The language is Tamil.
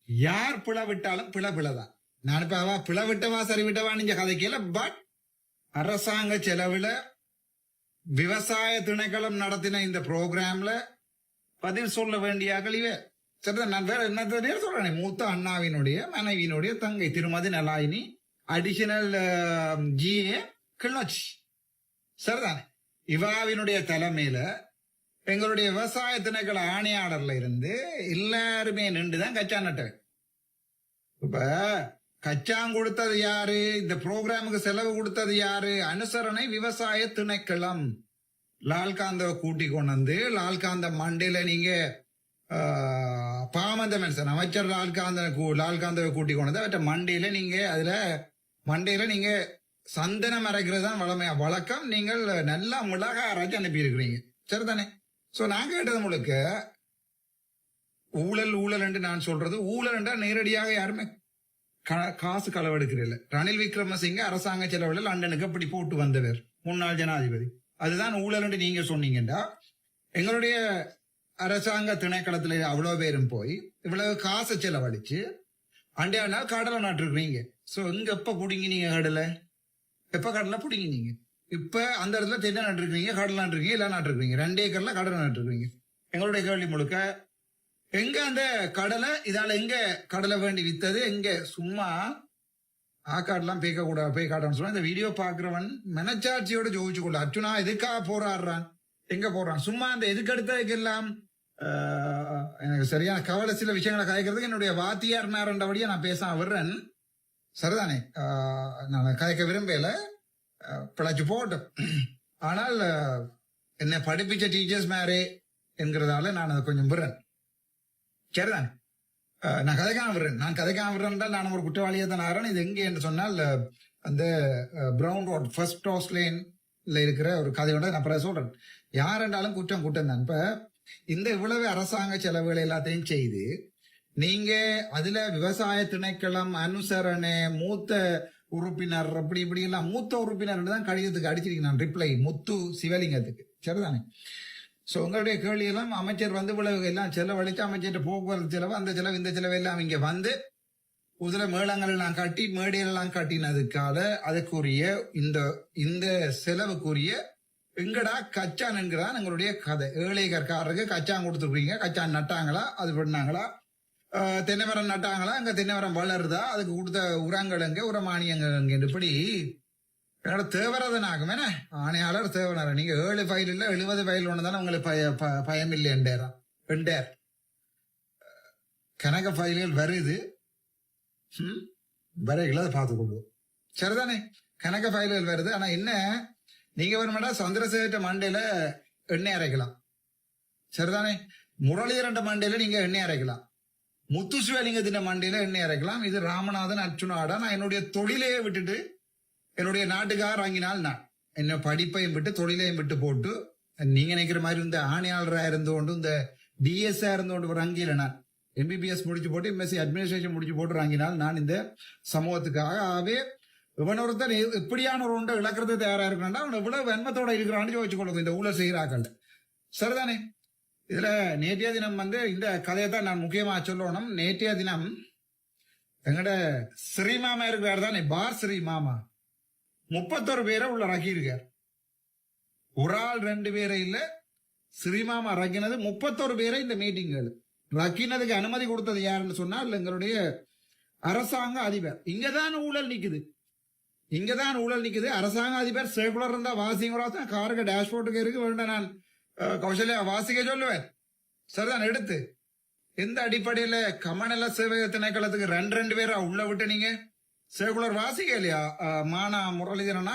யார் பிளவிட்டாலும் பிளதான். நான் இப்ப அவ பிளவிட்டவா சரி விட்டவான்னு கதைக்கல. பட் அரசாங்க செலவுல விவசாய திணைக்களம் நடத்தின இந்த ப்ரோக்ராம்ல பதில் சொல்ல வேண்டிய அகலிவே. சரிதான். நான் வேற என்ன சொல்றேன், மூத்த அண்ணாவினுடைய மனைவியினுடைய தங்கை திருமதி நலாயினி அடிஷனல் GA கிளிநொச்சி. சரிதானே. இவாவினுடைய தலைமையில எங்களுடைய விவசாய திணைக்கள ஆணையாளர்ல இருந்து எல்லாருமே நின்றுதான் கச்சா நட்டவை. இப்ப கச்சாங் கொடுத்தது யாரு, இந்த ப்ரோக்ராமுக்கு செலவு கொடுத்தது யாரு? அனுசரணை விவசாய திணைக்களம். லால்காந்தவை கூட்டி கொண்டு வந்து லால்காந்த மண்டையில நீங்க பாமந்த மனுஷன் அமைச்சர் லால்காந்தவை கூட்டி கொண்டு வந்து அவற்ற மண்டையில நீங்க அதுல மண்டையில நீங்க சந்தனம் அரைக்கிறது தான் வழக்கம். நீங்கள் நல்லா மிளகா அரைச்சு அனுப்பி இருக்கிறீங்க. சரிதானே. சோ நான் கேட்டது முழுக்க ஊழல் என்று நான் சொல்றது, ஊழல் என்றால் நேரடியாக யாருமே காசு களவெடுக்கிறீர்கள். ரணில் விக்ரமசிங்க அரசாங்க செலவுல லண்டனுக்கு அப்படி போட்டு வந்தவர் முன்னாள் ஜனாதிபதி. அதுதான் ஊழல் என்று நீங்க சொன்னீங்கன்னா, எங்களுடைய அரசாங்க திணைக்களத்துல அவ்வளவு பேரும் போய் இவ்வளவு காசு செலவழிச்சு அண்டையா நாள் கடலை நாட்டுருக்கீங்க. சோ இங்க எப்ப புடிங்கினீங்க கடலை? எப்ப கடலை புடிங்கினீங்க? இப்ப அந்த இடத்துல தென்னை நட்டுருக்கீங்க, கடலை நாட்டுருக்கீங்க, எல்லாம் நாட்டுருக்கீங்க. 2 ஏக்கர்ல கடலை நாட்டுருக்கீங்க. எங்களுடைய கேள்வி முழுக்க எங்க அந்த கடலை, இதால எங்க கடலை வேண்டி வித்தது? எங்க சும்மா ஆக்காடெல்லாம் பேக்க கூட பேக்காடான்னு சொன்னா இந்த வீடியோ பாக்குறவன் மனச்சாட்சியோட ஜோதிச்சு கொள்ள அர்ச்சுனா எதுக்காக போராடுறான், எங்க போறான்? சும்மா அந்த எதுக்கு எடுத்ததுக்கு எல்லாம் எனக்கு சரியான கவலை. சில விஷயங்களை கதைக்கிறதுக்கு என்னுடைய வாத்தியார் நேரண்டபடியா நான் பேச விடுறேன். சரிதானே. நான் கதைக்க விரும்பல, பிழைச்சு போட்டோம். ஆனால் என்னை படிப்பிச்ச டீச்சர்ஸ் மேரே என்கிறதால நான் அதை கொஞ்சம் விடுறேன். சரிதானே. நான் கதைக்காம விடுறேன். நான் ஒரு குற்றவாளியை தான் ஆகிறேன். இது எங்கே என்று சொன்னால் அந்த பிரவுன் ரோட் ஃபர்ஸ்ட் ஹவுஸ் லேன்ல இருக்கிற ஒரு கதையோட நான் பிறகு சொல்றேன். யார் என்றாலும் குற்றம் தான். இப்ப இந்த இவ்வளவு அரசாங்க செலவுகள் எல்லாத்தையும் செய்து நீங்க அதுல விவசாய திணைக்களம் அனுசரணை மூத்த உறுப்பினர் அப்படி இப்படி எல்லாம் மூத்த உறுப்பினர் தான் கடிதத்துக்கு அடிச்சிருக்கேன் நான் ரிப்ளை முத்து சிவலிங்கத்துக்கு. சரிதானே. சோ உங்களுடைய கேள்வி எல்லாம் அமைச்சர் வந்து இவ்வளவு எல்லாம் செலவழிச்சு அமைச்சர் போக்குவரத்து செலவு அந்த செலவு இந்த செலவு எல்லாம் இங்க வந்து உதிர மேளங்கள் எல்லாம் கட்டி மேடையெல்லாம் கட்டினதுக்காக அதுக்குரிய இந்த செலவுக்குரிய எங்கடா கச்சான் என்கிறான் எங்களுடைய கதை. ஏழைக்காரருக்கு கச்சான் கொடுத்துருக்கீங்க. கச்சான் நட்டாங்களா, அது பண்ணாங்களா? தென்னைமரம் நட்டாங்களா, அங்க தென்னைமரம் வளருதா, அதுக்கு கொடுத்த உரங்கள் எங்க, உரமானியங்க இப்படி என்னோட தேவரதன் ஆகும். என்ன ஆணையாளர் தேவனார நீங்க 7 ஃபைல் இல்ல 70 ஃபைல் ஒண்ணு தானே உங்களுக்கு பயம் இல்லை என்றார். கணக்க ஃபைல்கள் வருது வரைகளை பார்த்துக்கொள்வோம். சரிதானே. கணக்க ஃபைல்கள் வருது. ஆனா என்ன, நீங்க வேணுமாடா சந்திரசேகர மண்டையில எண்ணெய் அரைக்கலாம். சரிதானே. முரளிதரண்ட மண்டையில நீங்க எண்ணெய் அரைக்கலாம். முத்துசிவலிங்கத்தின் மண்டையில எண்ணெய் அரைக்கலாம். இது ராமநாதன் அர்ச்சுனாடா. நான் என்னுடைய தொழிலையே விட்டுட்டு என்னுடைய நாட்டுக்காக வாங்கினால் நான் என்ன படிப்பையும் விட்டு தொழிலையும் விட்டு போட்டு நீங்க நினைக்கிற மாதிரி இந்த ஆணையாளராக இருந்தோண்டு இந்த டிஎஸ்ஆ இருந்தோண்டு வாங்கியில நான் MBBS முடிச்சு போட்டு MSc அட்மினிஸ்ட்ரேஷன் முடிச்சு போட்டு வாங்கினால் நான் இந்த சமூகத்துக்காக. ஆகவே இவனொருத்தர் எப்படியான ஒரு ஒன்றை இழக்கிறது தயாரா இருக்கிறான், அவன் எவ்வளவு வெண்மத்தோட இருக்கிறான்னு யோசிச்சு கொள்ளும் இந்த ஊழல் செய்கிறாக்கள். சரிதானே. இதுல நேற்றைய தினம் வந்து இந்த கதையை தான் நான் முக்கியமா சொல்லணும். நேற்றைய தினம் எங்கட ஸ்ரீமாமா இருக்கிறார் தானே, பார் ஸ்ரீமாமா 31 பேரை உள்ள ரக்கியிருக்கார். ஒரு ஆள் 2 பேரை இல்ல, ஸ்ரீமாமா ரக்கினது 31 பேரை இந்த மீட்டிங்கள் ரக்கினதுக்கு அனுமதி கொடுத்தது யாருன்னு சொன்னால் எங்களுடைய அரசாங்க அதிபர். இங்கதான் ஊழல் நிக்குது. அரசாங்க அதிபர் சர்க்குலர் இருந்தா வாசிங்க காருக்கு டேஷ்போர்ட்டுக்கு இருக்கு வேண்டாம். நான் கௌசல்யா வாசிக்க சொல்லுவேன். சரிதான். எடுத்து எந்த அடிப்படையில கமநல சேவை திணைக்களத்துக்கு 2 பேரா உள்ள விட்டு நீங்க சர்க்குலர் வாசிக்க இல்லையா? மானா முரளிதரனா